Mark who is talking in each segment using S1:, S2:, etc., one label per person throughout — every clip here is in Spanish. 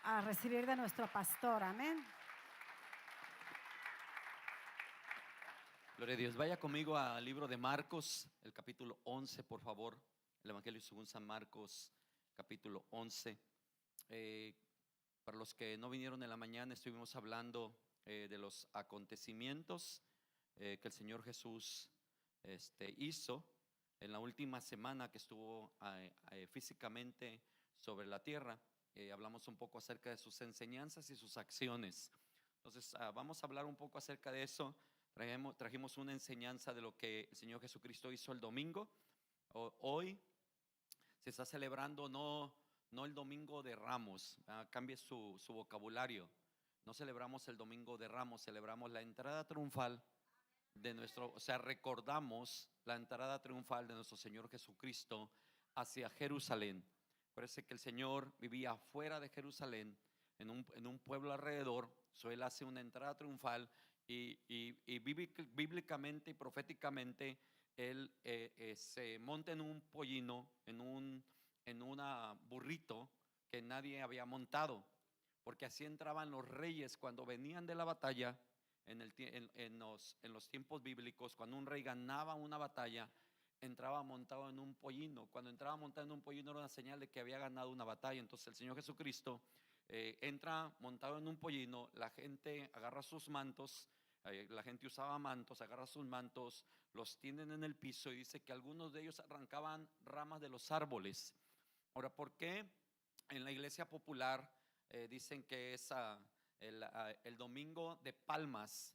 S1: a recibir de nuestro pastor. Amén.
S2: Gloria a Dios. Vaya conmigo al libro de Marcos, el capítulo 11, por favor. El Evangelio según San Marcos, capítulo 11. Para los que no vinieron en la mañana, estuvimos hablando de los acontecimientos que el Señor Jesús hizo en la última semana que estuvo físicamente sobre la tierra. Hablamos un poco acerca de sus enseñanzas y sus acciones. Entonces vamos a hablar un poco acerca de eso. Trajimos una enseñanza de lo que el Señor Jesucristo hizo el domingo. Hoy se está celebrando no el domingo de Ramos, cambie su vocabulario. No celebramos el domingo de Ramos, celebramos la entrada triunfal de nuestro, o sea, recordamos la entrada triunfal de nuestro Señor Jesucristo hacia Jerusalén. Parece que el Señor vivía fuera de Jerusalén, en un pueblo alrededor. Él hace una entrada triunfal y bíblicamente y proféticamente Él se monta en un pollino, en un burrito que nadie había montado, porque así entraban los reyes cuando venían de la batalla. En los tiempos bíblicos, cuando un rey ganaba una batalla, entraba montado en un pollino. Cuando entraba montado en un pollino era una señal de que había ganado una batalla. Entonces el Señor Jesucristo entra montado en un pollino. La gente agarra sus mantos. La gente usaba mantos, agarra sus mantos, los tienden en el piso, y dice que algunos de ellos arrancaban ramas de los árboles. Ahora, ¿por qué en la iglesia popular dicen que es el domingo de palmas?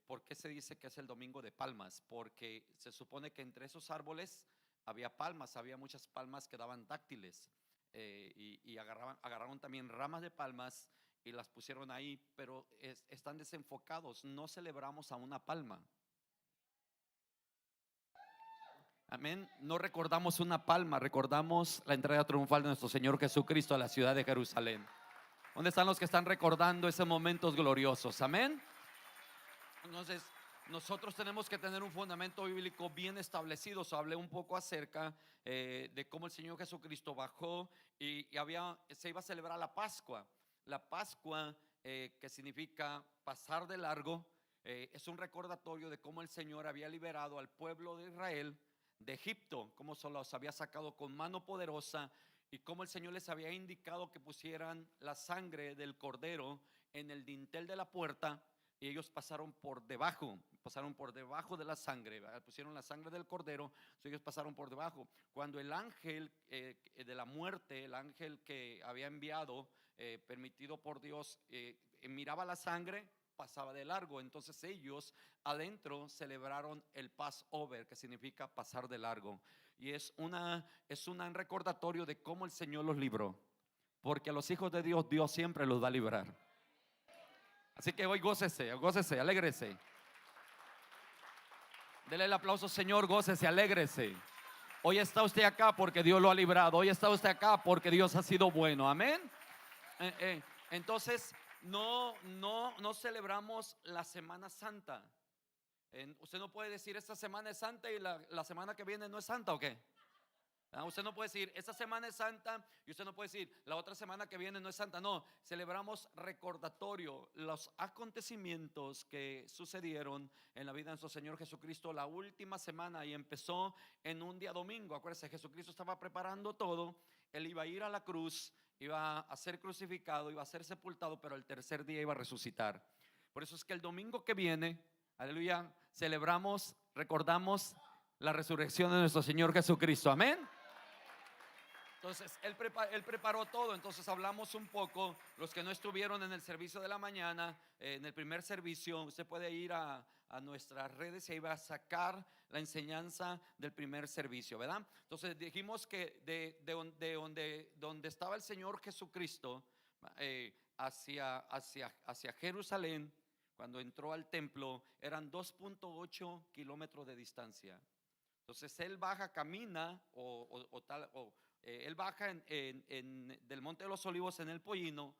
S2: ¿Por qué se dice que es el domingo de palmas? Porque se supone que entre esos árboles había palmas, había muchas palmas que daban dáctiles, y agarraron también ramas de palmas y las pusieron ahí, pero están desenfocados. No celebramos a una palma. Amén. No recordamos una palma, recordamos la entrega triunfal de nuestro Señor Jesucristo a la ciudad de Jerusalén. ¿Dónde están los que están recordando esos momentos gloriosos? Amén. Entonces, nosotros tenemos que tener un fundamento bíblico bien establecido. Hablé un poco acerca de cómo el Señor Jesucristo bajó y se iba a celebrar la Pascua. La Pascua, que significa pasar de largo, es un recordatorio de cómo el Señor había liberado al pueblo de Israel de Egipto, cómo se los había sacado con mano poderosa, y cómo el Señor les había indicado que pusieran la sangre del cordero en el dintel de la puerta. Y ellos pasaron por debajo de la sangre, ¿verdad? Pusieron la sangre del cordero, ellos pasaron por debajo. Cuando el ángel de la muerte, el ángel que había enviado, permitido por Dios, miraba la sangre, pasaba de largo. Entonces ellos adentro celebraron el Passover, que significa pasar de largo. Y es un recordatorio de cómo el Señor los libró, porque a los hijos de Dios, Dios siempre los va a librar. Así que hoy gócese, alégrese. Dele el aplauso, Señor, gócese, alégrese. Hoy está usted acá porque Dios lo ha librado. Hoy está usted acá porque Dios ha sido bueno. Amén. Entonces, no celebramos la Semana Santa. Usted no puede decir esta semana es santa y la semana que viene no es santa, ¿o qué? Usted no puede decir esta semana es santa y usted no puede decir la otra semana que viene no es santa. No, celebramos recordatorio, los acontecimientos que sucedieron en la vida de nuestro Señor Jesucristo la última semana, y empezó en un día domingo. Acuérdense, Jesucristo estaba preparando todo. Él iba a ir a la cruz, iba a ser crucificado, iba a ser sepultado, pero el tercer día iba a resucitar. Por eso es que el domingo que viene, aleluya, recordamos la resurrección de nuestro Señor Jesucristo. Amén. Entonces él preparó todo. Entonces hablamos un poco, los que no estuvieron en el servicio de la mañana, en el primer servicio, usted puede ir a nuestras redes y ahí va a sacar la enseñanza del primer servicio, ¿verdad? Entonces dijimos que donde estaba el Señor Jesucristo, hacia Jerusalén, cuando entró al templo, eran 2.8 kilómetros de distancia. Entonces él baja, camina él baja del Monte de los Olivos en el pollino,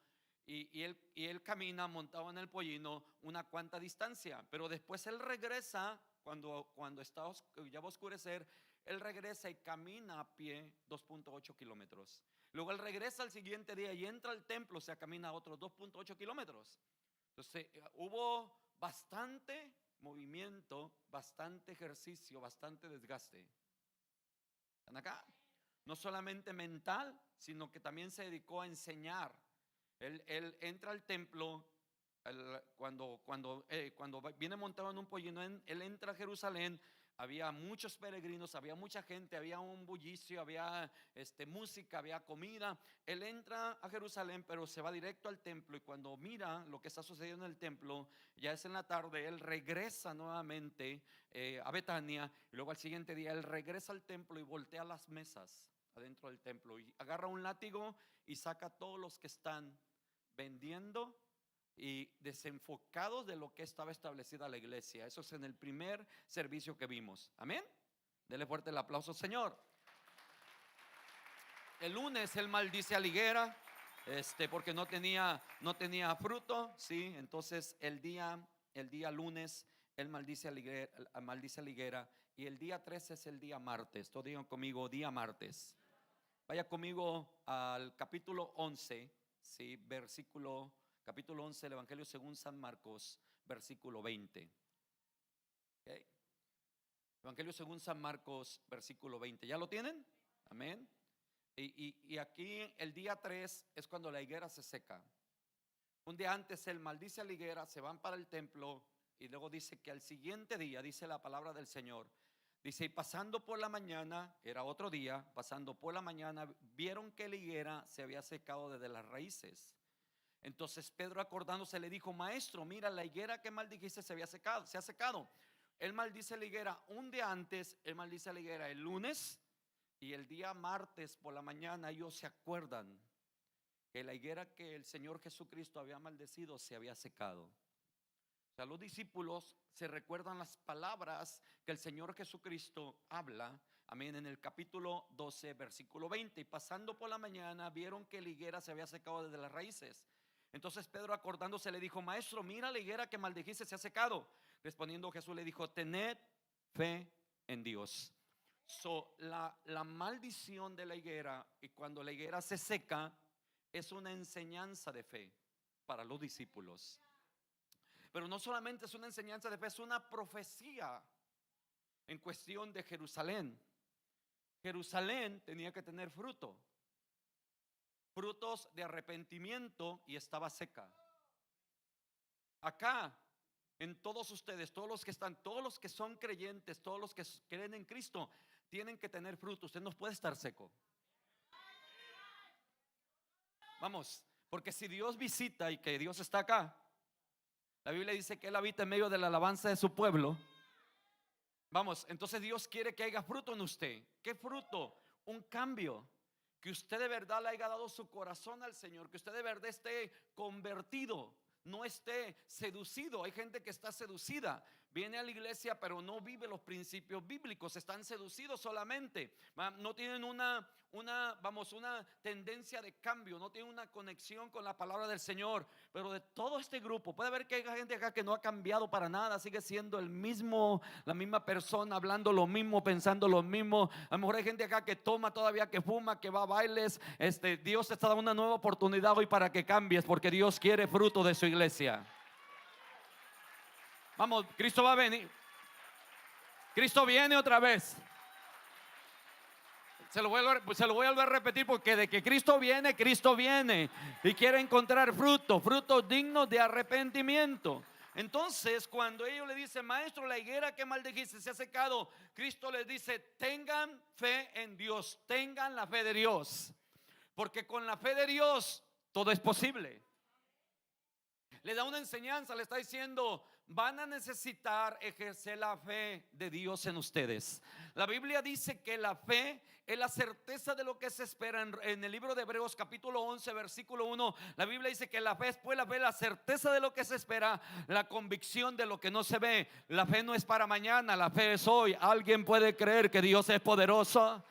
S2: y él camina montado en el pollino una cuanta distancia, pero después él regresa cuando ya va a oscurecer. Él regresa y camina a pie 2.8 kilómetros. Luego él regresa al siguiente día y entra al templo, o sea, camina otros 2.8 kilómetros. Entonces hubo bastante movimiento, bastante ejercicio, bastante desgaste. ¿Están acá? No solamente mental, sino que también se dedicó a enseñar. Él entra al templo. Cuando viene montado en un pollino, él entra a Jerusalén. Había muchos peregrinos, había mucha gente, había un bullicio, había música, había comida. Él entra a Jerusalén, pero se va directo al templo. Y cuando mira lo que está sucediendo en el templo, ya es en la tarde, él regresa nuevamente a Betania. Y luego al siguiente día él regresa al templo y voltea las mesas adentro del templo. Y agarra un látigo y saca a todos los que están vendiendo y desenfocados de lo que estaba establecida la iglesia. Eso es en el primer servicio que vimos. Amén. Dele fuerte el aplauso, Señor. El lunes él maldice a la higuera, porque no tenía fruto, sí. Entonces el día lunes él maldice a la higuera, y el día 13 es el día martes. Todos digan conmigo, día martes. Vaya conmigo al capítulo 11, sí, capítulo 11 del Evangelio según San Marcos, versículo 20. ¿Okay? Evangelio según San Marcos, versículo 20. ¿Ya lo tienen? Amén. Y aquí el día 3 es cuando la higuera se seca. Un día antes él maldice a la higuera, se van para el templo, y luego dice que al siguiente día, dice la palabra del Señor, dice: y pasando por la mañana, era otro día, pasando por la mañana, vieron que la higuera se había secado desde las raíces. Entonces Pedro, acordándose, le dijo: maestro, mira, la higuera que maldijiste se ha secado. Él maldice la higuera un día antes, él maldice la higuera el lunes, y el día martes por la mañana ellos se acuerdan que la higuera que el Señor Jesucristo había maldecido se había secado. O sea, los discípulos se recuerdan las palabras que el Señor Jesucristo habla, amén, en el capítulo 12, versículo 20. Y pasando por la mañana vieron que la higuera se había secado desde las raíces. Entonces Pedro, acordándose, le dijo: maestro, mira, la higuera que maldijiste se ha secado. Respondiendo Jesús le dijo: tened fe en Dios. La maldición de la higuera, y cuando la higuera se seca, es una enseñanza de fe para los discípulos. Pero no solamente es una enseñanza de fe, es una profecía en cuestión de Jerusalén. Jerusalén tenía que tener frutos de arrepentimiento, y estaba seca. Acá, en todos ustedes, todos los que están, todos los que son creyentes, todos los que creen en Cristo, tienen que tener fruto. Usted no puede estar seco. Vamos, porque si Dios visita, y que Dios está acá, la Biblia dice que Él habita en medio de la alabanza de su pueblo. Vamos, entonces Dios quiere que haya fruto en usted. ¿Qué fruto? Un cambio. Que usted de verdad le haya dado su corazón al Señor, que usted de verdad esté convertido, no esté seducido. Hay gente que está seducida, viene a la iglesia pero no vive los principios bíblicos, están seducidos solamente, no tienen una tendencia de cambio, no tienen una conexión con la palabra del Señor. Pero de todo este grupo puede haber que hay gente acá que no ha cambiado para nada, sigue siendo la misma persona, hablando lo mismo, pensando lo mismo. A lo mejor hay gente acá que toma todavía, que fuma, que va a bailes. Dios te está dando una nueva oportunidad hoy para que cambies, porque Dios quiere fruto de su iglesia. Vamos, Cristo va a venir. Cristo viene otra vez. Se lo voy a volver a repetir, porque de que Cristo viene y quiere encontrar frutos dignos de arrepentimiento. Entonces, cuando ellos le dicen: maestro, la higuera que maldijiste se ha secado, Cristo les dice: tengan fe en Dios, tengan la fe de Dios, porque con la fe de Dios todo es posible. Le da una enseñanza, le está diciendo: van a necesitar ejercer la fe de Dios en ustedes. La Biblia dice que la fe es la certeza de lo que se espera. En el libro de Hebreos capítulo 11 versículo 1, la Biblia dice que la fe es la certeza de lo que se espera, la convicción de lo que no se ve. La fe no es para mañana, la fe es hoy. ¿Alguien puede creer que Dios es poderoso?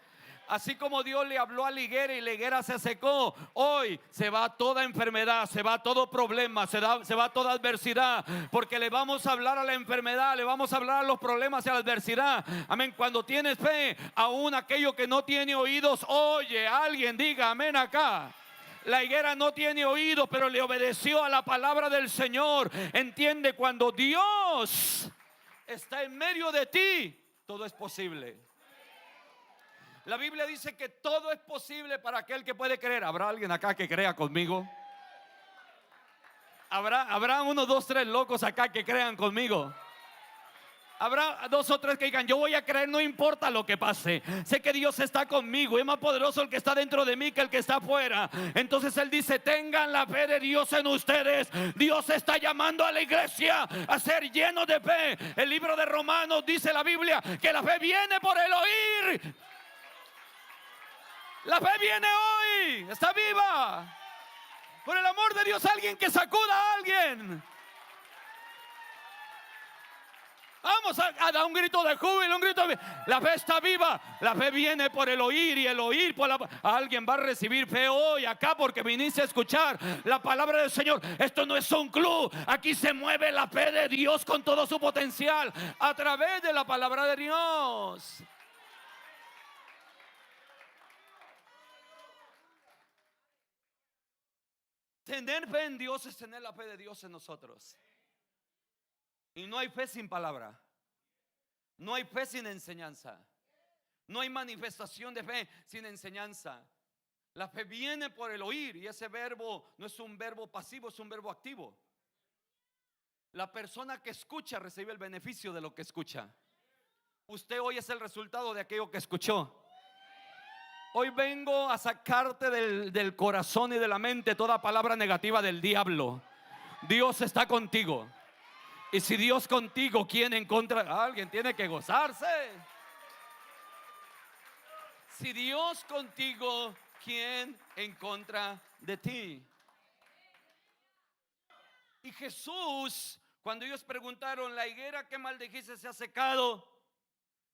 S2: Así como Dios le habló a la higuera y la higuera se secó, hoy se va toda enfermedad, se va todo problema, se va toda adversidad, porque le vamos a hablar a la enfermedad, le vamos a hablar a los problemas y a la adversidad. Amén. Cuando tienes fe, aún aquello que no tiene oídos oye. Alguien diga amén acá. La higuera no tiene oídos, pero le obedeció a la palabra del Señor. Entiende, cuando Dios está en medio de ti, todo es posible. La Biblia dice que todo es posible para aquel que puede creer. ¿Habrá alguien acá que crea conmigo? ¿Habrá uno, dos, tres locos acá que crean conmigo? Habrá dos o tres que digan: yo voy a creer, no importa lo que pase. Sé que Dios está conmigo. Es más poderoso el que está dentro de mí que el que está afuera. Entonces Él dice: tengan la fe de Dios en ustedes. Dios está llamando a la iglesia a ser llenos de fe. El libro de Romanos dice la Biblia que la fe viene por el oír. La fe viene hoy, está viva. Por el amor de Dios, alguien que sacuda a alguien. Vamos a dar un grito de júbilo, un grito de... La fe está viva. La fe viene por el oír y el oír por la... Alguien va a recibir fe hoy acá porque viniste a escuchar la palabra del Señor. Esto no es un club. Aquí se mueve la fe de Dios con todo su potencial a través de la palabra de Dios. Tener fe en Dios es tener la fe de Dios en nosotros. Y no hay fe sin palabra. No hay fe sin enseñanza. No hay manifestación de fe sin enseñanza. La fe viene por el oír, y ese verbo no es un verbo pasivo, es un verbo activo. La persona que escucha recibe el beneficio de lo que escucha. Usted hoy es el resultado de aquello que escuchó. Hoy vengo a sacarte del corazón y de la mente toda palabra negativa del diablo. Dios está contigo. Y si Dios contigo, ¿quién en contra? Alguien tiene que gozarse. Si Dios contigo, ¿quién en contra de ti? Y Jesús, cuando ellos preguntaron: la higuera que maldijiste se ha secado,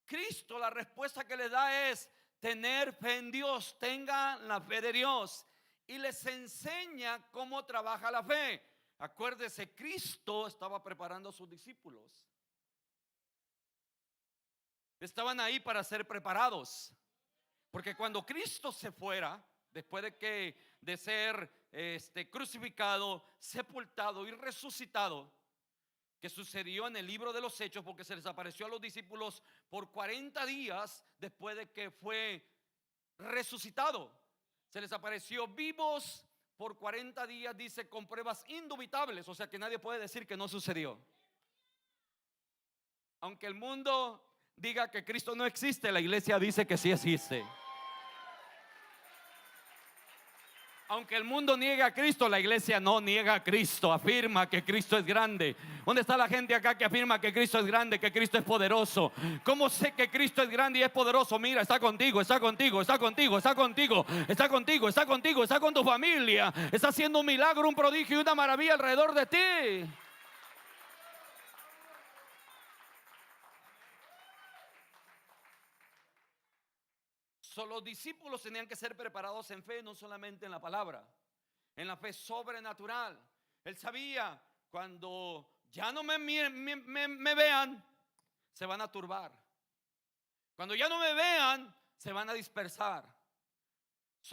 S2: Cristo, la respuesta que le da es: tener fe en Dios, tengan la fe de Dios. Y les enseña cómo trabaja la fe. Acuérdese, Cristo estaba preparando a sus discípulos. Estaban ahí para ser preparados. Porque cuando Cristo se fuera, después de ser crucificado, sepultado y resucitado, que sucedió en el libro de los Hechos, porque se les apareció a los discípulos por 40 días después de que fue resucitado. Se les apareció vivos por 40 días, dice, con pruebas indubitables. O sea que nadie puede decir que no sucedió. Aunque el mundo diga que Cristo no existe, la iglesia dice que sí existe. Aunque el mundo niegue a Cristo, la iglesia no niega a Cristo, afirma que Cristo es grande. ¿Dónde está la gente acá que afirma que Cristo es grande, que Cristo es poderoso? ¿Cómo sé que Cristo es grande y es poderoso? Mira, está contigo, está contigo, está contigo, está contigo, está contigo, está contigo, está con tu familia. Está haciendo un milagro, un prodigio y una maravilla alrededor de ti. Los discípulos tenían que ser preparados en fe, no solamente en la palabra, en la fe sobrenatural. Él sabía: cuando ya no me vean, se van a turbar. Cuando ya no me vean, se van a dispersar.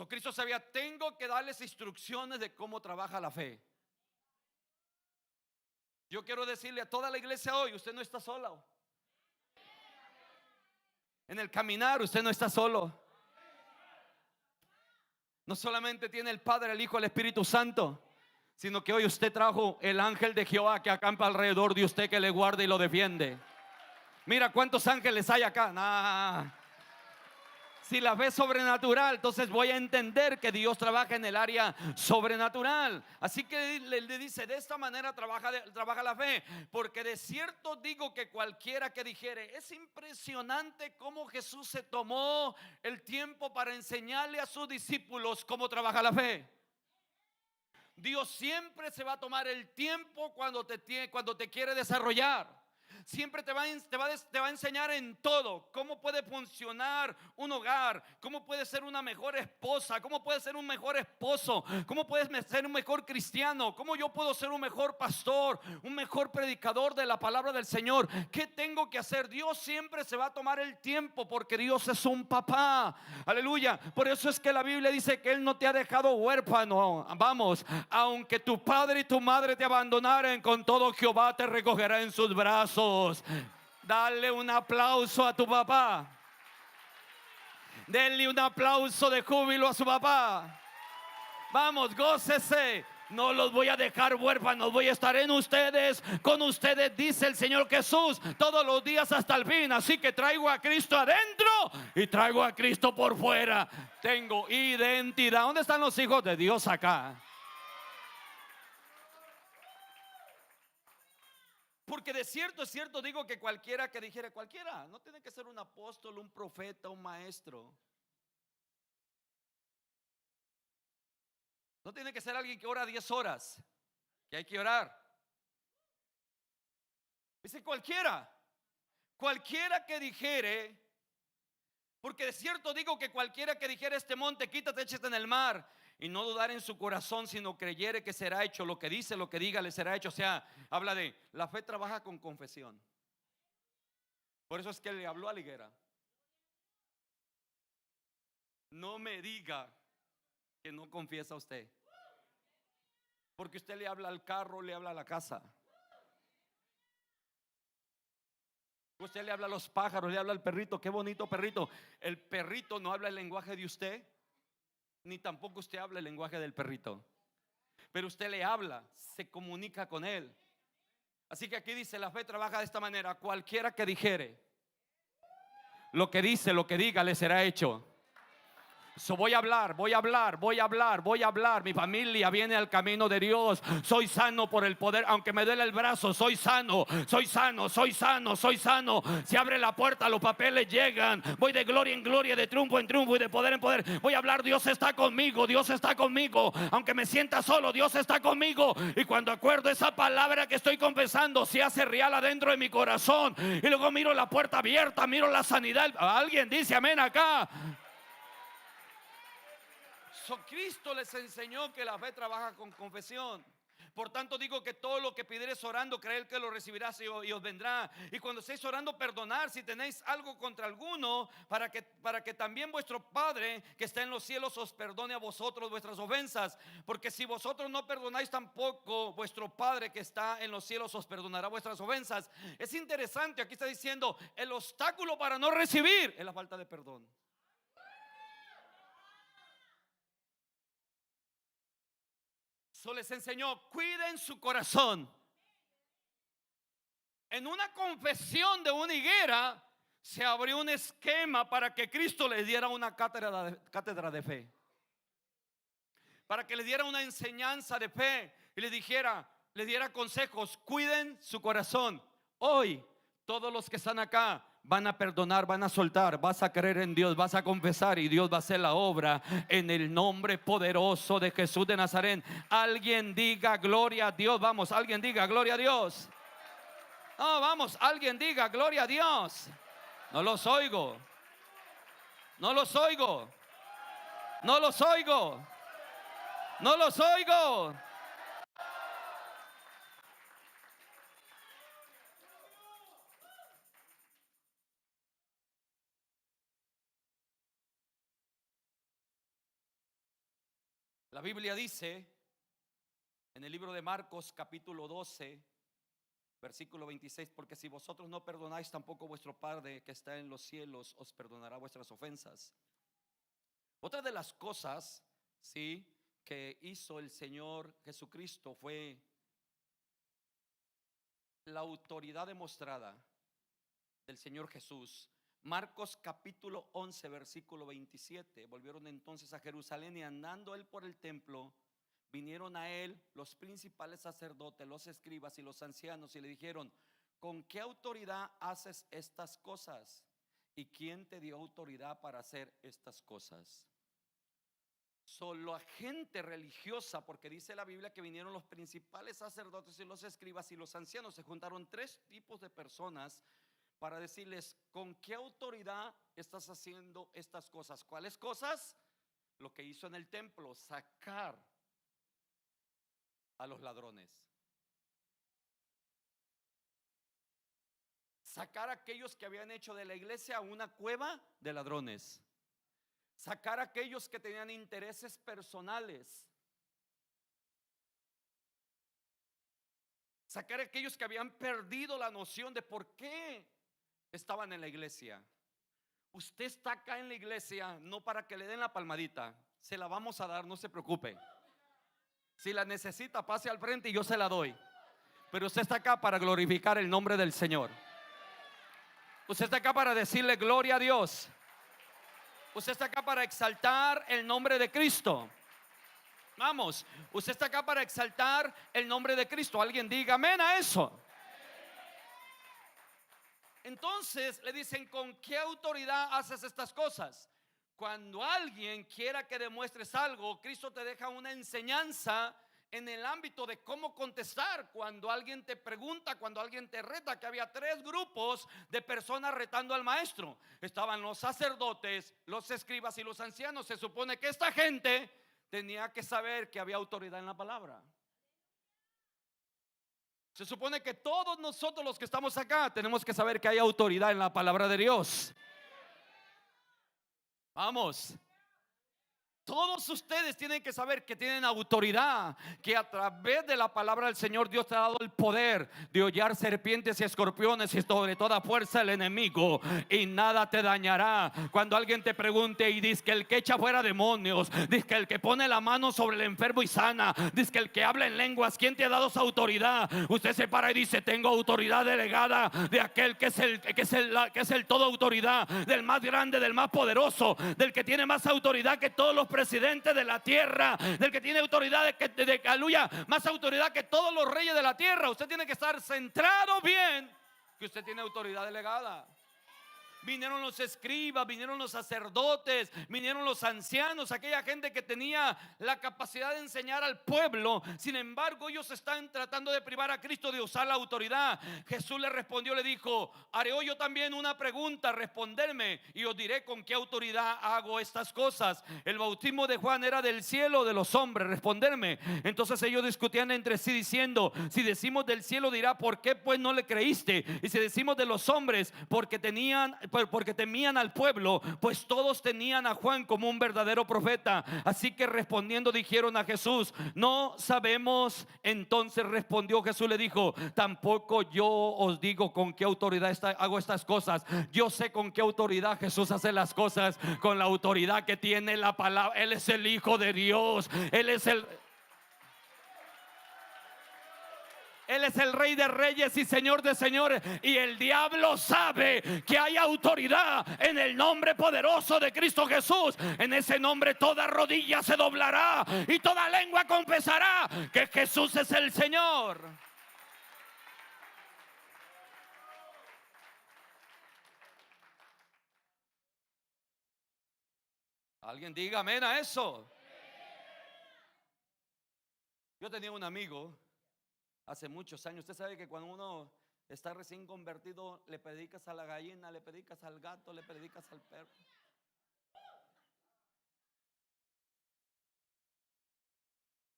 S2: Cristo sabía: tengo que darles instrucciones de cómo trabaja la fe. Yo quiero decirle a toda la iglesia hoy: usted no está solo. En el caminar usted no está solo. No solamente tiene el Padre, el Hijo, el Espíritu Santo, sino que hoy usted trajo el ángel de Jehová que acampa alrededor de usted, que le guarda y lo defiende. Mira cuántos ángeles hay acá. Si la fe es sobrenatural, entonces voy a entender que Dios trabaja en el área sobrenatural. Así que le dice: de esta manera trabaja la fe. Porque de cierto digo que cualquiera que dijere. Es impresionante cómo Jesús se tomó el tiempo para enseñarle a sus discípulos cómo trabaja la fe. Dios siempre se va a tomar el tiempo cuando te quiere desarrollar. siempre te va a enseñar en todo cómo puede funcionar un hogar, cómo puede ser una mejor esposa, cómo puede ser un mejor esposo, cómo puedes ser un mejor cristiano, cómo yo puedo ser un mejor pastor, un mejor predicador de la palabra del Señor. ¿Qué tengo que hacer? Dios siempre se va a tomar el tiempo porque Dios es un papá. Aleluya. Por eso es que la Biblia dice que Él no te ha dejado huérfano. Vamos, aunque tu padre y tu madre te abandonaren, con todo Jehová te recogerá en sus brazos. Dale un aplauso a tu papá. Denle un aplauso de júbilo a su papá. Vamos, gócese. No los voy a dejar huérfanos, voy a estar en ustedes, con ustedes, dice el Señor Jesús, todos los días hasta el fin. Así que traigo a Cristo adentro y traigo a Cristo por fuera. Tengo identidad. ¿Dónde están los hijos de Dios acá? Porque de cierto es cierto, digo que cualquiera que dijere, cualquiera, no tiene que ser un apóstol, un profeta, un maestro. No tiene que ser alguien que ora 10 horas, que hay que orar. Dice cualquiera que dijere, porque de cierto digo que cualquiera que dijere este monte, quítate, échate en el mar, y no dudar en su corazón, sino creyere que será hecho lo que dice, lo que diga, le será hecho. O sea, habla de la fe trabaja con confesión. Por eso es que le habló a la higuera. No me diga que no confiesa usted, porque usted le habla al carro, le habla a la casa, usted le habla a los pájaros, le habla al perrito. Qué bonito perrito. El perrito no habla el lenguaje de usted, ni tampoco usted habla el lenguaje del perrito, pero usted le habla, se comunica con él. Así que aquí dice, la fe trabaja de esta manera: cualquiera que dijere lo que dice, lo que diga, le será hecho. So, voy a hablar. Mi familia viene al camino de Dios. Soy sano por el poder, aunque me duele el brazo, soy sano. Se abre la puerta, los papeles llegan. Voy de gloria en gloria, de triunfo en triunfo y de poder en poder. Voy a hablar, Dios está conmigo. Aunque me sienta solo, Dios está conmigo. Y cuando acuerdo esa palabra que estoy confesando, se hace real adentro de mi corazón. Y luego miro la puerta abierta, miro la sanidad. Alguien dice amén acá. Cristo les enseñó que la fe trabaja con confesión. Por tanto digo que todo lo que pidieres orando, creed que lo recibirás y os vendrá. Y cuando estéis orando, perdonar si tenéis algo contra alguno, para que también vuestro Padre que está en los cielos os perdone a vosotros vuestras ofensas. Porque si vosotros no perdonáis, tampoco vuestro Padre que está en los cielos os perdonará vuestras ofensas. Es interesante, aquí está diciendo, el obstáculo para no recibir es la falta de perdón. Les enseñó, cuiden su corazón. En una confesión de una higuera se abrió un esquema para que Cristo les diera una cátedra de fe, para que le diera una enseñanza de fe y le diera consejos. Cuiden su corazón. Hoy todos los que están acá van a perdonar, van a soltar, vas a creer en Dios, vas a confesar y Dios va a hacer la obra en el nombre poderoso de Jesús de Nazaret. Alguien diga gloria a Dios. Vamos, alguien diga gloria a Dios. No, vamos, alguien diga gloria a Dios. No los oigo. La Biblia dice en el libro de Marcos capítulo 12 versículo 26, porque si vosotros no perdonáis, tampoco vuestro Padre que está en los cielos os perdonará vuestras ofensas. Otra de las cosas, sí, que hizo el Señor Jesucristo fue la autoridad demostrada del Señor Jesús. Marcos capítulo 11 versículo 27. Volvieron entonces a Jerusalén, y andando él por el templo, vinieron a él los principales sacerdotes, los escribas y los ancianos, y le dijeron: ¿con qué autoridad haces estas cosas? ¿Y quién te dio autoridad para hacer estas cosas? Solo a gente religiosa, porque dice la Biblia que vinieron los principales sacerdotes y los escribas y los ancianos. Se juntaron tres tipos de personas para decirles: ¿con qué autoridad estás haciendo estas cosas? ¿Cuáles cosas? Lo que hizo en el templo, sacar a los ladrones, sacar a aquellos que habían hecho de la iglesia una cueva de ladrones, sacar a aquellos que tenían intereses personales, sacar a aquellos que habían perdido la noción de por qué estaban en la iglesia. Usted está acá en la iglesia no para que le den la palmadita, se la vamos a dar, no se preocupe. Si la necesita, pase al frente y yo se la doy. Pero usted está acá para glorificar el nombre del Señor. Usted está acá para decirle gloria a Dios. Usted está acá para exaltar el nombre de Cristo. Vamos, usted está acá para exaltar el nombre de Cristo. Alguien diga amén a eso. Entonces le dicen: ¿con qué autoridad haces estas cosas? Cuando alguien quiera que demuestres algo, Cristo te deja una enseñanza en el ámbito de cómo contestar. Cuando alguien te pregunta, cuando alguien te reta, que había tres grupos de personas retando al maestro. Estaban los sacerdotes, los escribas y los ancianos. Se supone que esta gente tenía que saber que había autoridad en la palabra. Se supone que todos nosotros los que estamos acá tenemos que saber que hay autoridad en la palabra de Dios. Vamos. Todos ustedes tienen que saber que tienen autoridad, que a través de la palabra del Señor Dios te ha dado el poder de hollar serpientes y escorpiones y sobre toda fuerza del enemigo, y nada te dañará. Cuando alguien te pregunte y dice que el que echa fuera demonios, dice que el que pone la mano sobre el enfermo y sana, dice que el que habla en lenguas, ¿quién te ha dado esa autoridad? Usted se para y dice: tengo autoridad delegada de aquel que es el todo autoridad, del más grande, del más poderoso, del que tiene más autoridad que todos los presidente de la tierra, del que tiene autoridad aleluya, más autoridad que todos los reyes de la tierra. Usted tiene que estar centrado bien que usted tiene autoridad delegada. Vinieron los escribas, vinieron los sacerdotes, vinieron los ancianos, aquella gente que tenía la capacidad de enseñar al pueblo. Sin embargo, ellos están tratando de privar a Cristo de usar la autoridad. Jesús le respondió, le dijo: haré hoy yo también una pregunta, responderme y os diré con qué autoridad hago estas cosas. El bautismo de Juan era del cielo o de los hombres, responderme. Entonces ellos discutían entre sí diciendo: si decimos del cielo, dirá, ¿por qué pues no le creíste? Y si decimos de los hombres, porque temían al pueblo, pues todos tenían a Juan como un verdadero profeta. Así que respondiendo dijeron a Jesús: no sabemos. Entonces respondió Jesús, le dijo: tampoco yo os digo con qué autoridad hago estas cosas. Yo sé con qué autoridad Jesús hace las cosas, con la autoridad que tiene la palabra. Él es el Hijo de Dios, Él es el Rey de Reyes y Señor de Señores. Y el diablo sabe que hay autoridad en el nombre poderoso de Cristo Jesús. En ese nombre toda rodilla se doblará y toda lengua confesará que Jesús es el Señor. Alguien diga amén a eso. Yo tenía un amigo hace muchos años. Usted sabe que cuando uno está recién convertido, le predicas a la gallina, le predicas al gato, le predicas al perro.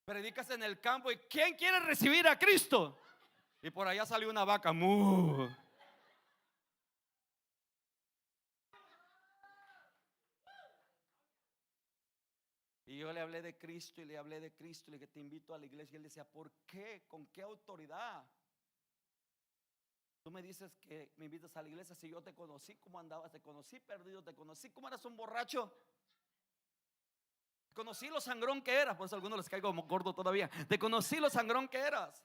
S2: Predicas en el campo y ¿quién quiere recibir a Cristo? Y por allá salió una vaca. ¡Mu! Y yo le hablé de Cristo y le hablé de Cristo y le dije: te invito a la iglesia. Y él decía: ¿por qué? ¿Con qué autoridad? Tú me dices que me invitas a la iglesia si yo te conocí cómo andabas, te conocí perdido, te conocí cómo eras un borracho, te conocí lo sangrón que eras. Por eso a algunos les caigo gordo todavía. Te conocí lo sangrón que eras.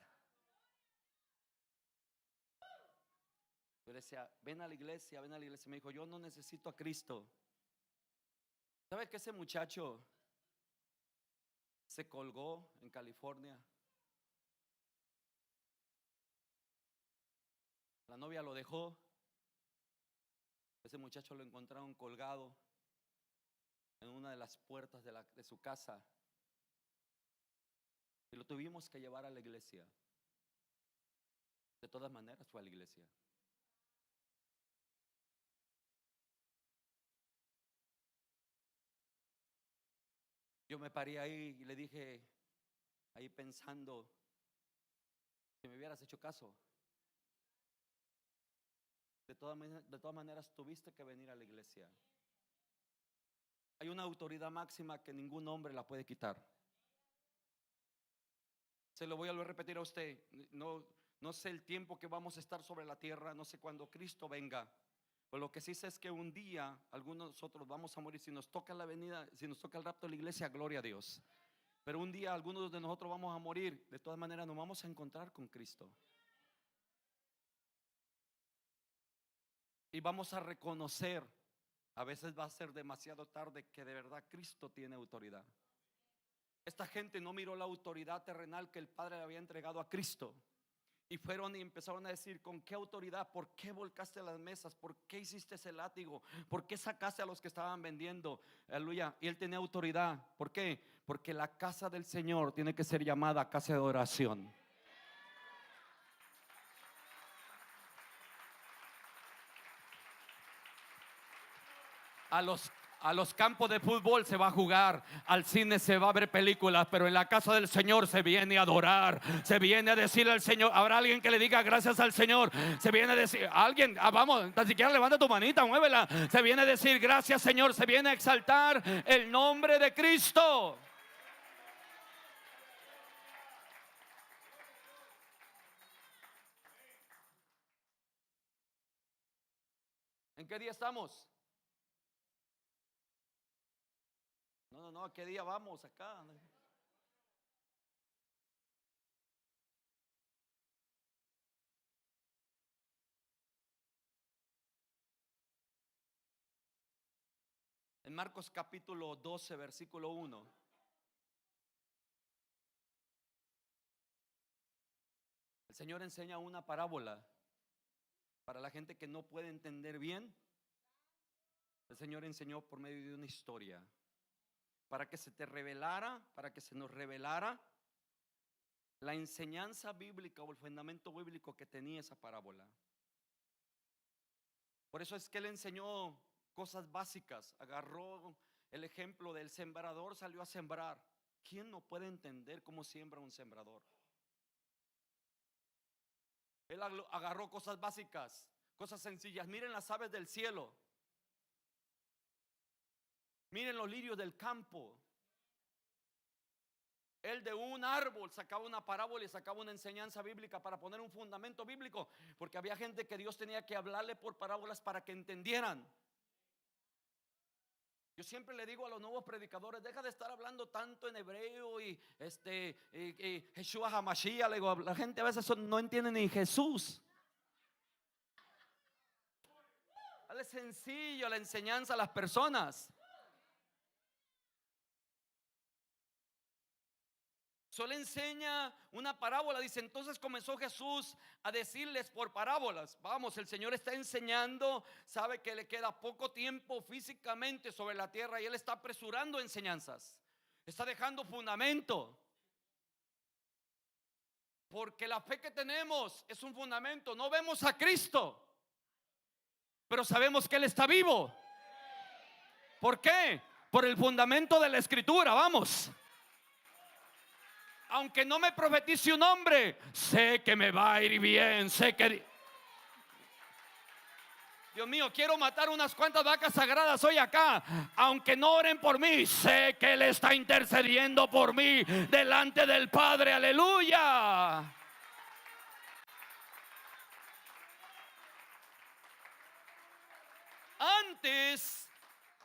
S2: Yo decía: ven a la iglesia, ven a la iglesia. Me dijo: yo no necesito a Cristo. ¿Sabe que ese muchacho se colgó en California? La novia lo dejó. Ese muchacho lo encontraron colgado. en una de las puertas de su casa y lo tuvimos que llevar a la iglesia. De todas maneras fue a la iglesia. Yo me paré ahí y le dije, ahí pensando, si me hubieras hecho caso, de todas maneras tuviste que venir a la iglesia. Hay una autoridad máxima que ningún hombre la puede quitar. Se lo voy a repetir a usted. No sé el tiempo que vamos a estar sobre la tierra, no sé cuándo Cristo venga. Pero lo que sí sé es que un día algunos de nosotros vamos a morir. Si nos toca la venida, si nos toca el rapto de la iglesia, gloria a Dios. Pero un día algunos de nosotros vamos a morir. De todas maneras nos vamos a encontrar con Cristo. Y vamos a reconocer, a veces va a ser demasiado tarde, que de verdad Cristo tiene autoridad. Esta gente no miró la autoridad terrenal que el Padre le había entregado a Cristo. Y fueron y empezaron a decir, ¿con qué autoridad? ¿Por qué volcaste las mesas? ¿Por qué hiciste ese látigo? ¿Por qué sacaste a los que estaban vendiendo? Aleluya. Y él tenía autoridad. ¿Por qué? Porque la casa del Señor tiene que ser llamada casa de oración. A los campos de fútbol se va a jugar, al cine se va a ver películas, pero en la casa del Señor se viene a adorar, se viene a decirle al Señor. Habrá alguien que le diga gracias al Señor. Se viene a decir, alguien, vamos, tan siquiera levanta tu manita, muévela. Se viene a decir gracias, Señor. Se viene a exaltar el nombre de Cristo. ¿En qué día estamos? No, ¿a qué día vamos acá? En Marcos capítulo 12, versículo 1. El Señor enseña una parábola para la gente que no puede entender bien. El Señor enseñó por medio de una historia para que se te revelara, para que se nos revelara la enseñanza bíblica o el fundamento bíblico que tenía esa parábola. Por eso es que él enseñó cosas básicas. Agarró el ejemplo del sembrador, salió a sembrar. ¿Quién no puede entender cómo siembra un sembrador? Él agarró cosas básicas, cosas sencillas. Miren las aves del cielo, miren los lirios del campo. Él de un árbol sacaba una parábola y sacaba una enseñanza bíblica para poner un fundamento bíblico, porque había gente que Dios tenía que hablarle por parábolas para que entendieran. Yo siempre le digo a los nuevos predicadores, deja de estar hablando tanto en hebreo y Yeshua HaMashiach. Le digo, la gente a veces no entiende ni Jesús. Dale sencillo la enseñanza a las personas. Solo enseña una parábola. Dice, entonces comenzó Jesús a decirles por parábolas. Vamos, el Señor está enseñando, sabe que le queda poco tiempo físicamente sobre la tierra y Él está apresurando enseñanzas, está dejando fundamento. Porque la fe que tenemos es un fundamento. No vemos a Cristo, pero sabemos que Él está vivo. ¿Por qué? Por el fundamento de la Escritura. Vamos. Aunque no me profetice un hombre, sé que me va a ir bien. Sé que, Dios mío, quiero matar unas cuantas vacas sagradas hoy acá. Aunque no oren por mí, sé que Él está intercediendo por mí delante del Padre. Aleluya. Antes,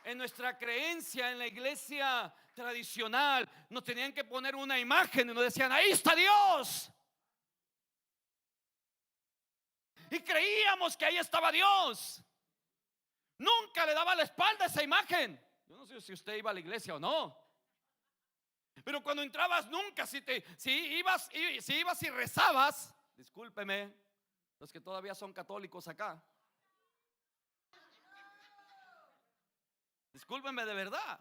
S2: en nuestra creencia en la iglesia tradicional, nos tenían que poner una imagen y nos decían, ahí está Dios. Y creíamos que ahí estaba Dios. Nunca le daba la espalda a esa imagen. Yo no sé si usted iba a la iglesia o no, pero cuando entrabas nunca, si ibas y rezabas, discúlpeme, los que todavía son católicos acá, discúlpeme de verdad.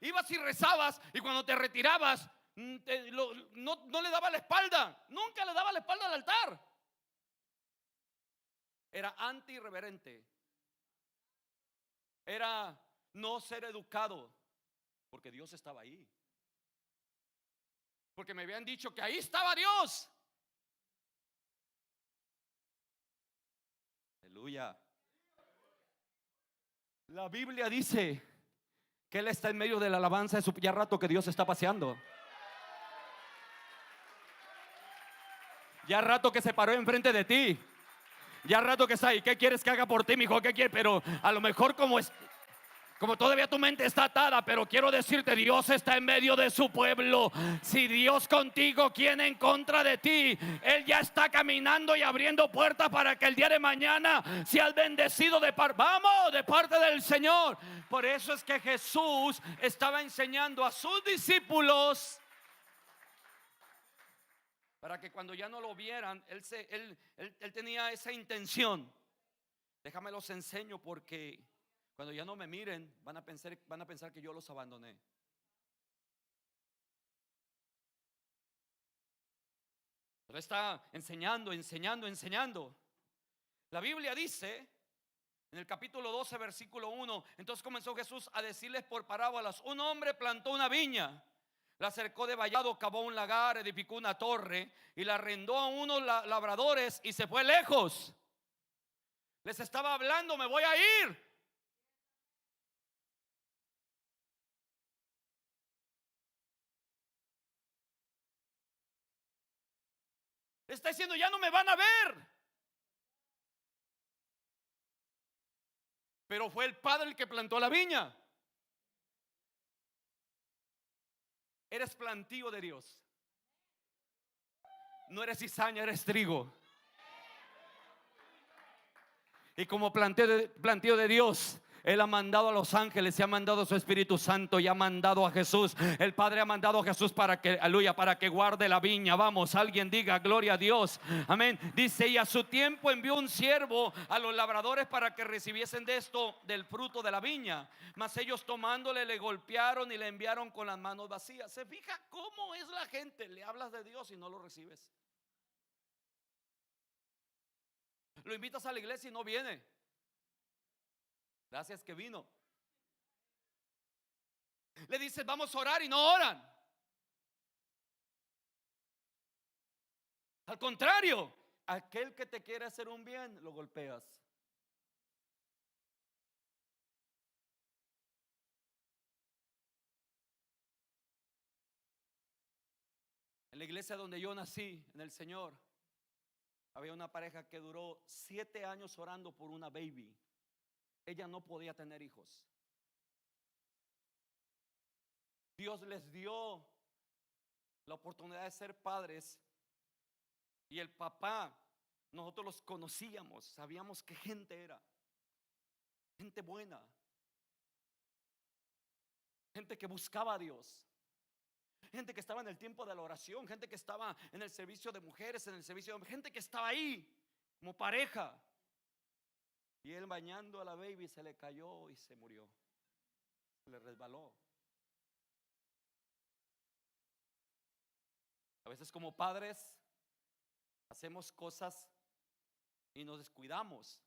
S2: Ibas y rezabas, y cuando te retirabas, no le daba la espalda. Nunca le daba la espalda al altar. Era antirreverente. Era no ser educado, porque Dios estaba ahí. Porque me habían dicho que ahí estaba Dios. Aleluya. La Biblia dice que Él está en medio de la alabanza. Es ya rato que Dios está paseando. Ya rato que se paró enfrente de ti. Ya rato que está ahí. ¿Qué quieres que haga por ti, mijo? ¿Qué quieres? Pero a lo mejor como todavía tu mente está atada, pero quiero decirte, Dios está en medio de su pueblo. Si Dios contigo, ¿quién en contra de ti? Él ya está caminando y abriendo puertas para que el día de mañana seas bendecido de parte del Señor. Por eso es que Jesús estaba enseñando a sus discípulos, para que cuando ya no lo vieran, él tenía esa intención. Déjame los enseño, porque cuando ya no me miren, van a pensar que yo los abandoné. Pero está enseñando. La Biblia dice en el capítulo 12, versículo 1: entonces comenzó Jesús a decirles por parábolas: un hombre plantó una viña, la cercó de vallado, cavó un lagar, edificó una torre y la arrendó a unos labradores y se fue lejos. Les estaba hablando: me voy a ir. Está diciendo: ya no me van a ver. Pero fue el padre el que plantó la viña. Eres plantío de Dios. No eres cizaña, eres trigo. Y como plantío de Dios, Él ha mandado a los ángeles y ha mandado a su Espíritu Santo y ha mandado a Jesús. El Padre ha mandado a Jesús para que, aleluya, para que guarde la viña. Vamos, alguien diga gloria a Dios. Amén. Dice: y a su tiempo envió un siervo a los labradores para que recibiesen de esto, del fruto de la viña. Mas ellos, tomándole, le golpearon y le enviaron con las manos vacías. ¿Se fija cómo es la gente? Le hablas de Dios y no lo recibes. Lo invitas a la iglesia y no viene. Gracias que vino. Le dices: vamos a orar, y no oran. Al contrario, aquel que te quiere hacer un bien, lo golpeas. En la iglesia donde yo nací, en el Señor, había una pareja que duró 7 años orando por una baby. Ella no podía tener hijos. Dios les dio la oportunidad de ser padres. Y el papá, nosotros los conocíamos, sabíamos qué gente era. Gente buena. Gente que buscaba a Dios. Gente que estaba en el tiempo de la oración. Gente que estaba en el servicio de mujeres, en el servicio de gente que estaba ahí como pareja. Y él, bañando a la baby, se le cayó y se murió. Se le resbaló. A veces como padres hacemos cosas y nos descuidamos.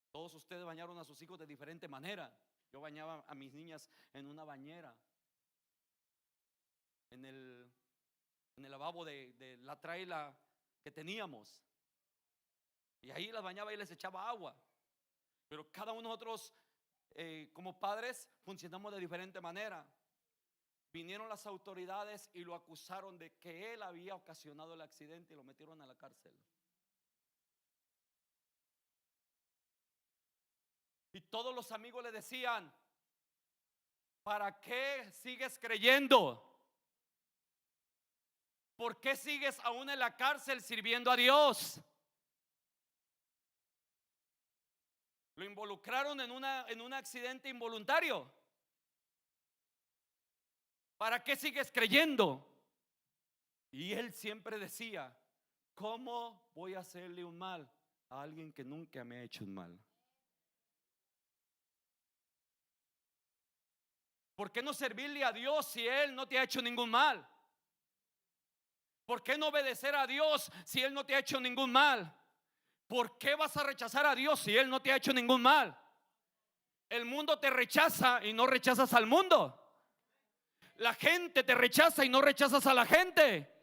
S2: Todos ustedes bañaron a sus hijos de diferente manera. Yo bañaba a mis niñas en una bañera, en el lavabo de la traila que teníamos. Y ahí las bañaba y les echaba agua. Pero cada uno de nosotros, como padres, funcionamos de diferente manera. Vinieron las autoridades y lo acusaron de que él había ocasionado el accidente y lo metieron a la cárcel. Y todos los amigos le decían: ¿para qué sigues creyendo? ¿Por qué sigues aún en la cárcel sirviendo a Dios? Lo involucraron en un accidente involuntario. ¿Para qué sigues creyendo? Y él siempre decía: ¿cómo voy a hacerle un mal a alguien que nunca me ha hecho un mal? ¿Por qué no servirle a Dios si Él no te ha hecho ningún mal? ¿Por qué no obedecer a Dios si Él no te ha hecho ningún mal? ¿Por qué vas a rechazar a Dios si Él no te ha hecho ningún mal? El mundo te rechaza y no rechazas al mundo. La gente te rechaza y no rechazas a la gente.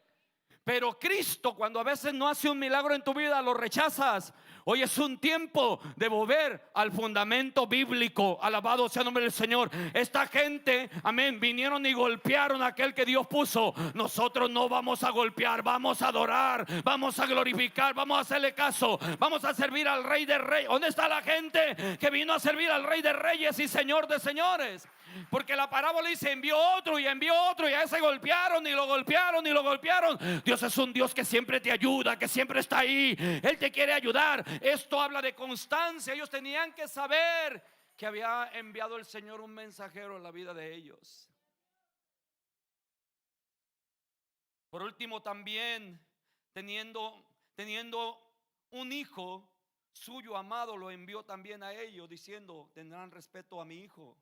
S2: Pero Cristo, cuando a veces no hace un milagro en tu vida, lo rechazas. Hoy es un tiempo de volver al fundamento bíblico. Alabado sea el nombre del Señor. Esta gente, amén, vinieron y golpearon a aquel que Dios puso. Nosotros no vamos a golpear, vamos a adorar, vamos a glorificar, vamos a hacerle caso, vamos a servir al Rey de Reyes. ¿Dónde está la gente que vino a servir al Rey de Reyes y Señor de Señores? Porque la parábola dice: envió otro y a ese golpearon y lo golpearon y lo golpearon. Dios es un Dios que siempre te ayuda, que siempre está ahí. Él te quiere ayudar. Esto habla de constancia. Ellos tenían que saber que había enviado el Señor un mensajero en la vida de ellos. Por último, también teniendo un hijo suyo amado, lo envió también a ellos, diciendo: tendrán respeto a mi hijo.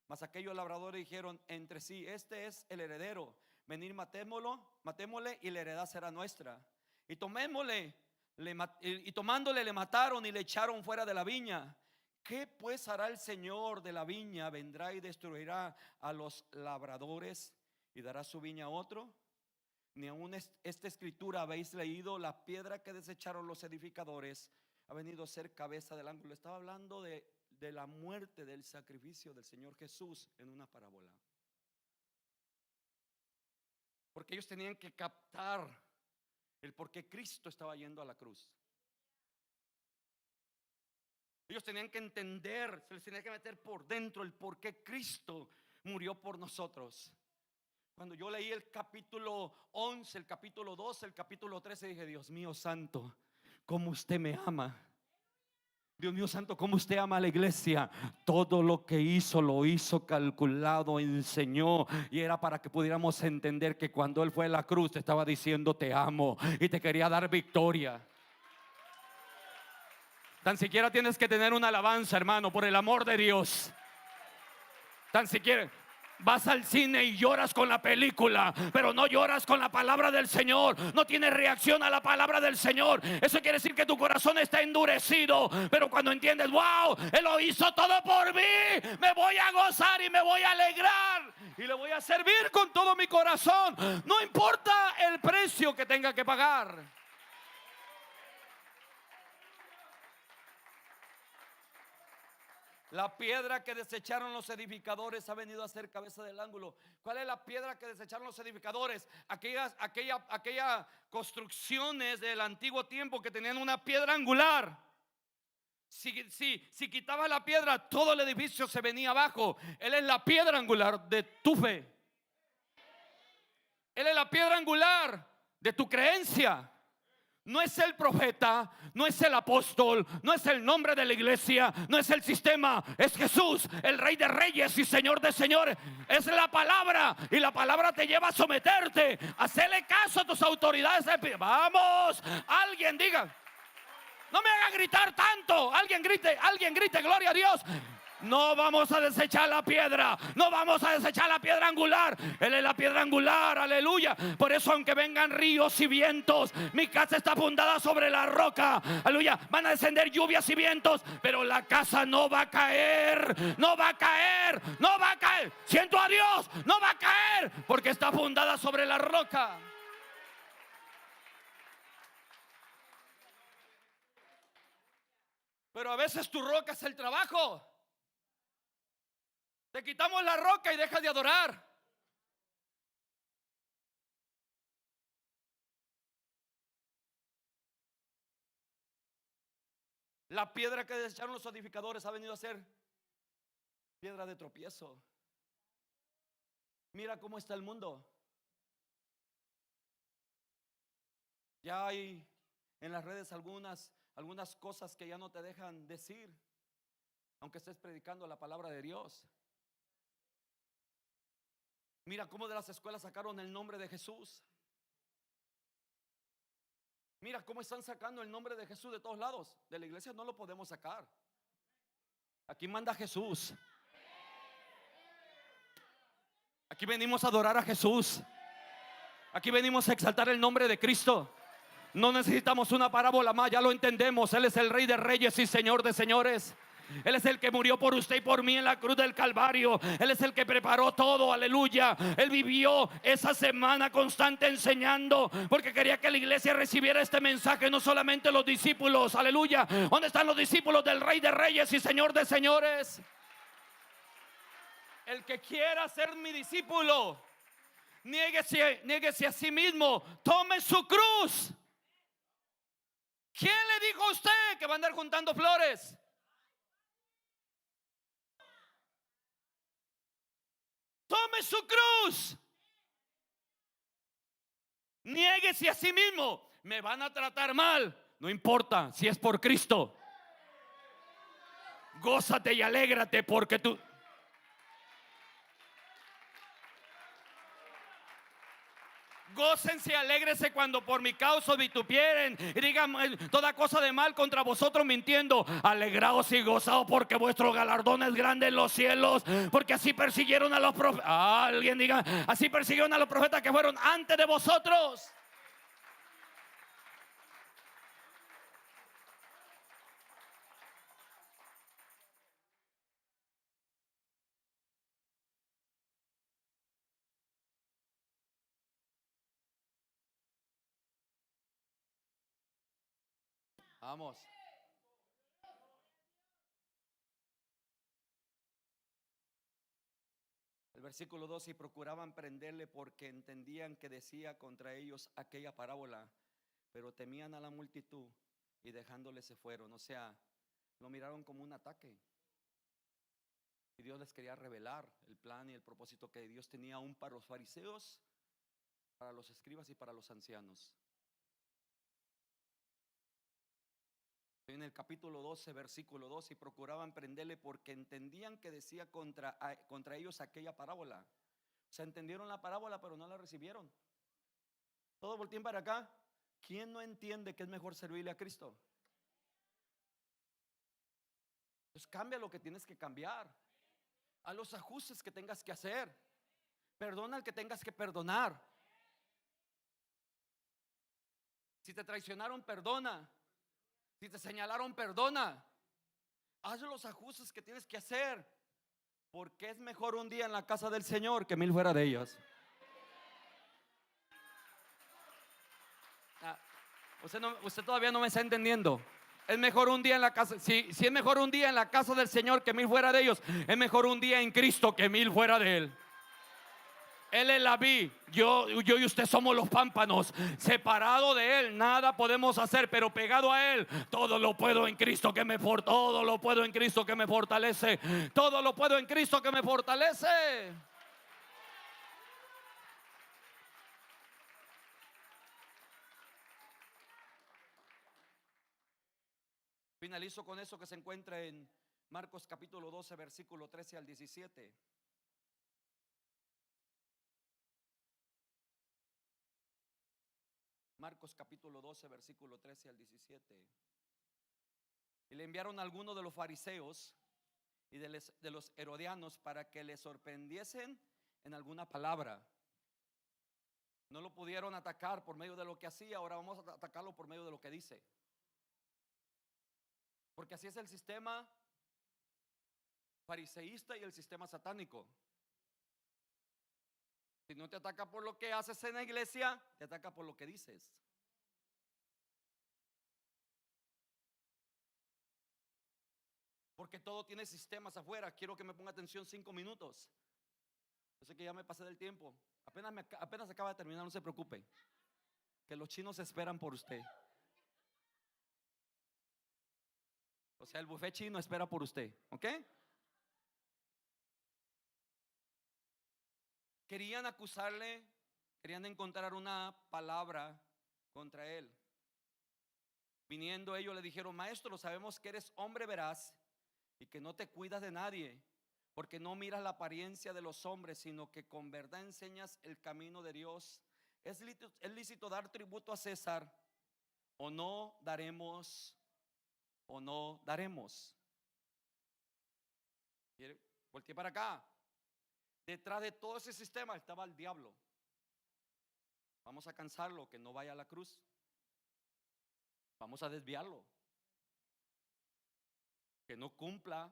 S2: Mas aquellos labradores dijeron entre sí: este es el heredero, venid matémosle y la heredad será nuestra. Y tomándole le mataron y le echaron fuera de la viña. ¿Qué pues hará el Señor de la viña? ¿Vendrá y destruirá a los labradores y dará su viña a otro? Ni aun esta escritura habéis leído: la piedra que desecharon los edificadores ha venido a ser cabeza del ángulo. Estaba hablando de la muerte, del sacrificio del Señor Jesús en una parábola. Porque ellos tenían que captar el por qué Cristo estaba yendo a la cruz. Ellos tenían que entender, se les tenía que meter por dentro el por qué Cristo murió por nosotros. Cuando yo leí el capítulo 11, el capítulo 12, el capítulo 13, dije: Dios mío santo, cómo usted me ama. Dios mío santo, cómo usted ama a la iglesia. Todo lo que hizo, lo hizo calculado, enseñó, y era para que pudiéramos entender que cuando Él fue a la cruz te estaba diciendo: te amo y te quería dar victoria. Tan siquiera tienes que tener una alabanza, hermano, por el amor de Dios. Tan siquiera vas al cine y lloras con la película, pero no lloras con la palabra del Señor. No tienes reacción a la palabra del Señor. Eso quiere decir que tu corazón está endurecido. Pero cuando entiendes: wow, Él lo hizo todo por mí, me voy a gozar y me voy a alegrar y le voy a servir con todo mi corazón. No importa el precio que tenga que pagar. La piedra que desecharon los edificadores ha venido a ser cabeza del ángulo. ¿Cuál es la piedra que desecharon los edificadores? Aquellas construcciones del antiguo tiempo que tenían una piedra angular. Si quitaba la piedra, todo el edificio se venía abajo. Él es la piedra angular de tu fe. Él es la piedra angular de tu creencia. No es el profeta, no es el apóstol, no es el nombre de la iglesia, no es el sistema, es Jesús, el Rey de Reyes y Señor de Señores. Es la palabra, y la palabra te lleva a someterte, a hacerle caso a tus autoridades. Vamos, alguien diga, no me haga gritar tanto. Alguien grite gloria a Dios. No vamos a desechar la piedra, no vamos a desechar la piedra angular. Él es la piedra angular, aleluya. Por eso, aunque vengan ríos y vientos, mi casa está fundada sobre la roca, aleluya. Van a descender lluvias y vientos, pero la casa no va a caer, no va a caer, no va a caer. Siento a Dios, no va a caer, porque está fundada sobre la roca. Pero a veces tu roca es el trabajo. Te quitamos la roca y dejas de adorar. La piedra que desecharon los edificadores ha venido a ser piedra de tropiezo. Mira cómo está el mundo. Ya hay en las redes algunas cosas que ya no te dejan decir, aunque estés predicando la palabra de Dios. Mira cómo de las escuelas sacaron el nombre de Jesús. Mira cómo están sacando el nombre de Jesús de todos lados. De la iglesia no lo podemos sacar. Aquí manda Jesús. Aquí venimos a adorar a Jesús. Aquí venimos a exaltar el nombre de Cristo. No necesitamos una parábola más, ya lo entendemos. Él es el Rey de Reyes y Señor de Señores. Él es el que murió por usted y por mí en la cruz del Calvario. Él es el que preparó todo, aleluya. Él vivió esa semana constante enseñando, porque quería que la iglesia recibiera este mensaje, no solamente los discípulos, aleluya. ¿Dónde están los discípulos del Rey de Reyes y Señor de Señores? El que quiera ser mi discípulo, niéguese a sí mismo, tome su cruz. ¿Quién le dijo a usted que va a andar juntando flores? Tome su cruz. Niéguese a sí mismo. Me van a tratar mal, no importa, si es por Cristo. Gózate y alégrate porque tú... Gócense y alégrese cuando por mi causa vitupieren y digan toda cosa de mal contra vosotros mintiendo. Alegraos y gozaos porque vuestro galardón es grande en los cielos, porque así persiguieron a los profetas. Alguien diga, así persiguieron a los profetas que fueron antes de vosotros. Vamos. El versículo 12: y procuraban prenderle porque entendían que decía contra ellos aquella parábola, pero temían a la multitud y dejándole se fueron. O sea, lo miraron como un ataque. Y Dios les quería revelar el plan y el propósito que Dios tenía aún para los fariseos, para los escribas y para los ancianos. En el capítulo 12, versículo 2: y procuraban prenderle porque entendían que decía contra ellos aquella parábola. O sea, entendieron la parábola pero no la recibieron. Todos volteen para acá. ¿Quién no entiende que es mejor servirle a Cristo? Pues cambia lo que tienes que cambiar, a los ajustes que tengas que hacer, perdona al que tengas que perdonar. Si te traicionaron, perdona. Si te señalaron, perdona. Haz los ajustes que tienes que hacer, porque es mejor un día en la casa del Señor que 1000 fuera de ellas. Usted todavía no me está entendiendo. Es mejor un día en la casa. Si es mejor un día en la casa del Señor que 1000 fuera de ellos, es mejor un día en Cristo que 1000 fuera de Él. Él es la vid, yo y usted somos los pámpanos. Separado de Él nada podemos hacer, pero pegado a Él todo lo puedo en Cristo que me fortalece. Todo lo puedo en Cristo que me fortalece. Todo lo puedo en Cristo que me fortalece. Finalizo con eso que se encuentra en Marcos capítulo 12, versículo 13 al 17. Marcos capítulo 12, versículo 13 al 17. Y le enviaron a algunos de los fariseos y de los herodianos para que le sorprendiesen en alguna palabra. No lo pudieron atacar por medio de lo que hacía, ahora vamos a atacarlo por medio de lo que dice. Porque así es el sistema fariseísta y el sistema satánico. Si no te ataca por lo que haces en la iglesia, te ataca por lo que dices. Porque todo tiene sistemas afuera. Quiero que me ponga atención 5 minutos. Yo sé que ya me pasé del tiempo. Apenas acaba de terminar, no se preocupe. Que los chinos esperan por usted. O sea, el buffet chino espera por usted, ¿ok? Querían acusarle, querían encontrar una palabra contra él. Viniendo ellos le dijeron: maestro, sabemos que eres hombre veraz y que no te cuidas de nadie, porque no miras la apariencia de los hombres, sino que con verdad enseñas el camino de Dios. ¿Es lícito dar tributo a César o no daremos? ¿O no daremos? Volteé para acá. Detrás de todo ese sistema estaba el diablo. Vamos a cansarlo, que no vaya a la cruz. Vamos a desviarlo, que no cumpla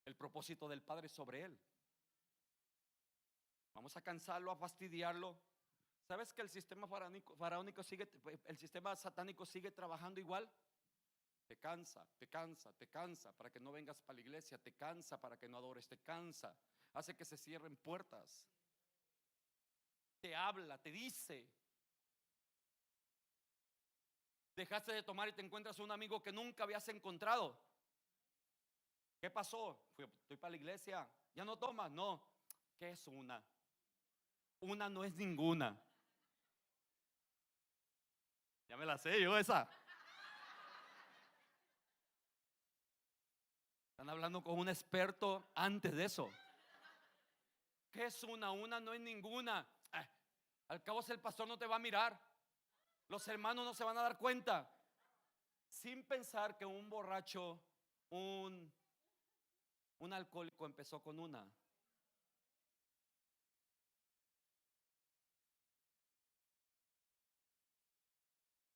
S2: el propósito del Padre sobre él. Vamos a cansarlo, a fastidiarlo. ¿Sabes que el sistema faraónico sigue, el sistema satánico sigue trabajando igual? Te cansa, te cansa, te cansa para que no vengas para la iglesia, te cansa para que no adores, te cansa, hace que se cierren puertas, te habla, te dice. Dejaste de tomar y te encuentras un amigo que nunca habías encontrado. ¿Qué pasó? Estoy para la iglesia. ¿Ya no tomas? No. ¿Qué es una? Una no es ninguna. Ya me la sé yo esa. Están hablando con un experto antes de eso. ¿Qué es una? Una no es ninguna. Al cabo si el pastor no te va a mirar, los hermanos no se van a dar cuenta. Sin pensar que un borracho, un alcohólico empezó con una.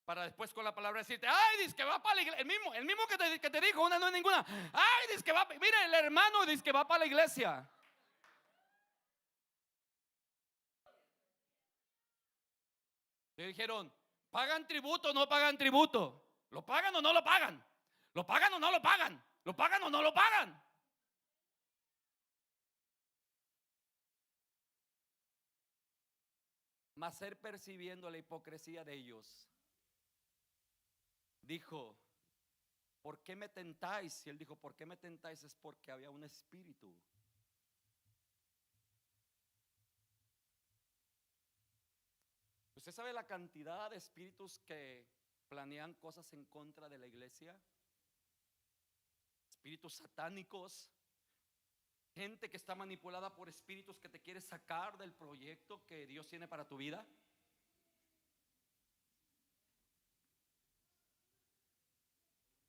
S2: Para después con la palabra decirte, ay, dice que va para la iglesia. El mismo que te dijo, una no es ninguna. Ay, dice que va, mira el hermano dice que va para la iglesia. Le dijeron, ¿pagan tributo o no pagan tributo? ¿Lo pagan o no lo pagan? ¿Lo pagan o no lo pagan? ¿Lo pagan o no lo pagan? Mas ser percibiendo la hipocresía de ellos, dijo, ¿por qué me tentáis? Y él dijo, ¿por qué me tentáis? Es porque había un espíritu. ¿Usted sabe la cantidad de espíritus que planean cosas en contra de la iglesia? Espíritus satánicos, gente que está manipulada por espíritus que te quiere sacar del proyecto que Dios tiene para tu vida.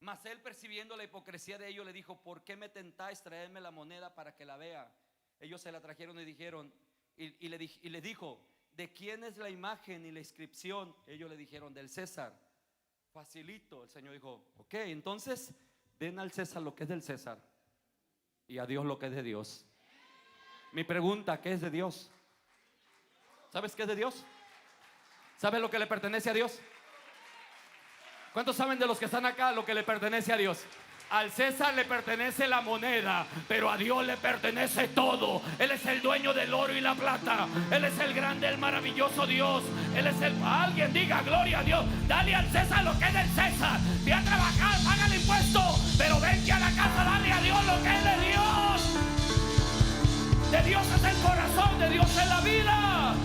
S2: Mas él, percibiendo la hipocresía de ellos, le dijo, ¿por qué me tentáis? Traedme la moneda para que la vea. Ellos se la trajeron y dijeron, y le dijo, ¿de quién es la imagen y la inscripción? Ellos le dijeron, del César. Facilito. El Señor dijo, ok, entonces den al César lo que es del César y a Dios lo que es de Dios. Mi pregunta, ¿qué es de Dios? ¿Sabes qué es de Dios? ¿Sabes lo que le pertenece a Dios? ¿Cuántos saben de los que están acá lo que le pertenece a Dios? Al César le pertenece la moneda, pero a Dios le pertenece todo. Él es el dueño del oro y la plata. Él es el grande, el maravilloso Dios. Él es el... Alguien diga gloria a Dios. Dale al César lo que es del César. Ve a trabajar, paga el impuesto, pero vente a la casa, dale a Dios lo que es de Dios. De Dios es el corazón, de Dios es la vida.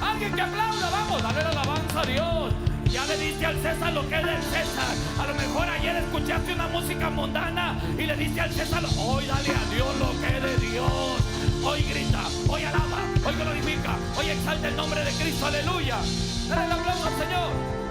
S2: Alguien que aplauda, vamos, dale la alabanza a Dios. Ya le diste al César lo que es del César. A lo mejor ayer escuchaste una música mundana y le diste al César. Hoy dale a Dios lo que es de Dios. Hoy grita, hoy alaba, hoy glorifica, hoy exalta el nombre de Cristo, aleluya. Dale el aplauso al Señor.